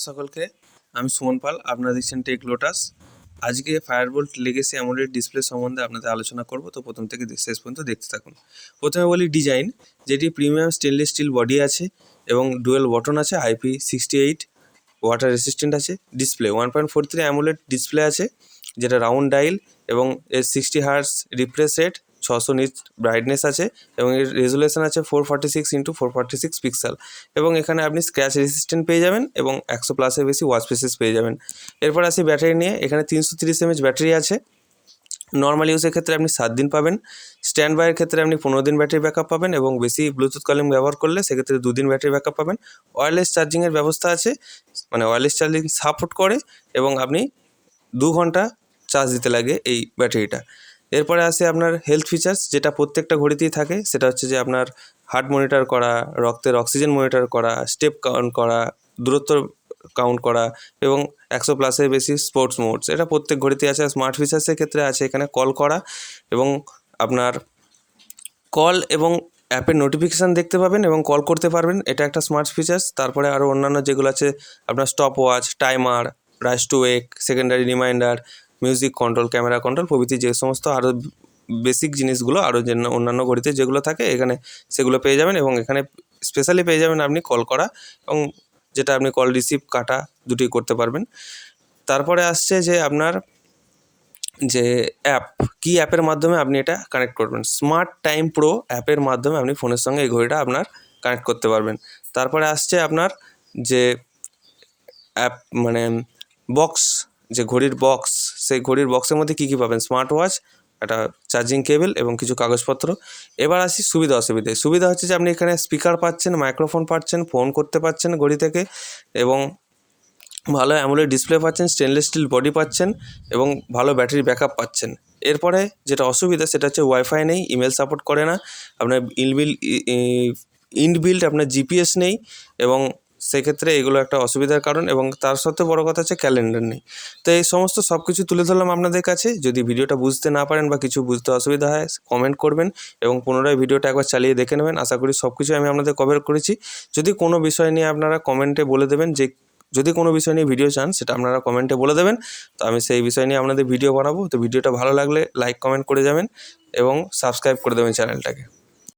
সকলকে আমি সুমন পাল, আপনারা দেখছেন টেক লোটাস। আজকে ফায়ারবোল্ট লেগেসি অ্যামোলেড ডিসপ্লে সম্বন্ধে আপনাদের আলোচনা করব, তো প্রথম থেকে শেষ পর্যন্ত দেখতে থাকুন। প্রথমে বলি ডিজাইন, যেটি প্রিমিয়াম স্টেনলেস স্টিল বডি আছে এবং ডুয়েল বটন আছে, IP68 ওয়াটার রেসিস্ট্যান্ট আছে। ডিসপ্লে 1.43 অ্যামোলেড ডিসপ্লে আছে, যেটা রাউন্ড ডাইল এবং এর 60 hertz refresh rate, 600 nit brightness আছে এবং এর রেজুলেশন আছে 446x446 পিক্সেল এবং এখানে আপনি স্ক্র্যাচ রেসিস্ট্যান্ট পেয়ে যাবেন এবং 100+ বেশি ওয়াচ পেসেস পেয়ে যাবেন। এরপর আসি ব্যাটারি নিয়ে। এখানে 330 mAh ব্যাটারি আছে। নর্মাল ইউজের ক্ষেত্রে আপনি 7 দিন পাবেন, স্ট্যান্ড বাইয়ের ক্ষেত্রে আপনি 15 দিন ব্যাটারি ব্যাকআপ পাবেন এবং বেশি ব্লুটুথ কলিং ব্যবহার করলে সেক্ষেত্রে 2 দিন ব্যাটারি ব্যাকআপ পাবেন। ওয়্যারলেস চার্জিংয়ের ব্যবস্থা আছে, মানে ওয়্যারলেস চার্জিং সাপোর্ট করে এবং আপনি 2 ঘন্টা চার্জ দিতে লাগে এই ব্যাটারিটা। এরপরে আসে আপনার হেলথ ফিচার্স, যেটা প্রত্যেকটা ঘড়িতেই থাকে, সেটা হচ্ছে যে আপনার হার্ট মনিটর করা, রক্তের অক্সিজেন মনিটর করা, স্টেপ কাউন্ট করা, দূরত্ব কাউন্ট করা এবং 100+ বেশি স্পোর্টস মোডস, এটা প্রত্যেক ঘড়িতে আছে। স্মার্ট ফিচার্সের ক্ষেত্রে আছে এখানে কল করা এবং আপনার কল এবং অ্যাপের নোটিফিকেশান দেখতে পাবেন এবং কল করতে পারবেন, এটা একটা স্মার্ট ফিচার্স। তারপরে আরও অন্যান্য যেগুলো আছে আপনার stop watch, timer, rice two ওয়েক, secondary reminder, music control, camera control প্রভৃতি যে সমস্ত আরও বেসিক জিনিসগুলো আরও যে অন্যান্য ঘড়িতে যেগুলো থাকে এখানে সেগুলো পেয়ে যাবেন এবং এখানে স্পেশালি পেয়ে যাবেন আপনি কল করা এবং যেটা আপনি কল রিসিভ কাটা দুটোই করতে পারবেন। তারপরে আসছে যে আপনার যে অ্যাপ, কী অ্যাপের মাধ্যমে আপনি এটা কানেক্ট করবেন। স্মার্ট টাইম প্রো অ্যাপের মাধ্যমে আপনি ফোনের সঙ্গে এই ঘড়িটা আপনার কানেক্ট করতে পারবেন। তারপরে আসছে আপনার যে অ্যাপ, মানে বক্স, যে ঘড়ির বক্স, সেই ঘড়ির বক্সের মধ্যে কী কী পাবেন, স্মার্ট ওয়াচ, একটা চার্জিং কেবল এবং কিছু কাগজপত্র। এবার আসি সুবিধা অসুবিধায়। সুবিধা হচ্ছে যে আপনি এখানে স্পিকার পাচ্ছেন, মাইক্রোফোন পাচ্ছেন, ফোন করতে পারছেন ঘড়ি থেকে এবং ভালো অ্যামোলেড ডিসপ্লে পাচ্ছেন, স্টেনলেস স্টিল বডি পাচ্ছেন এবং ভালো ব্যাটারি ব্যাকআপ পাচ্ছেন। এরপরে যেটা অসুবিধা সেটা হচ্ছে ওয়াইফাই নেই, ইমেল সাপোর্ট করে না, আপনার ইনবিল্ট আপনার জিপিএস নেই এবং সেক্ষেত্রে এগুলো একটা অসুবিধার কারণ এবং তার সত্ত্বেও বড় কথা হচ্ছে ক্যালেন্ডার নেই। তো এই সমস্ত সব কিছু তুলে ধরলাম আপনাদের কাছে। যদি ভিডিওটা বুঝতে না পারেন বা কিছু বুঝতে অসুবিধা হয় কমেন্ট করবেন এবং পুনরায় ভিডিওটা একবার চালিয়ে দেখে নেবেন। আশা করি সব কিছু আমি আপনাদের কভার করেছি। যদি কোনো বিষয় নিয়ে আপনারা কমেন্টে বলে দেবেন, যে যদি কোনো বিষয় নিয়ে ভিডিও চান সেটা আপনারা কমেন্টে বলে দেবেন, তো আমি সেই বিষয় নিয়ে আপনাদের ভিডিও বানাবো। তো ভিডিওটা ভালো লাগলে লাইক কমেন্ট করে যাবেন এবং সাবস্ক্রাইব করে দেবেন চ্যানেলটাকে।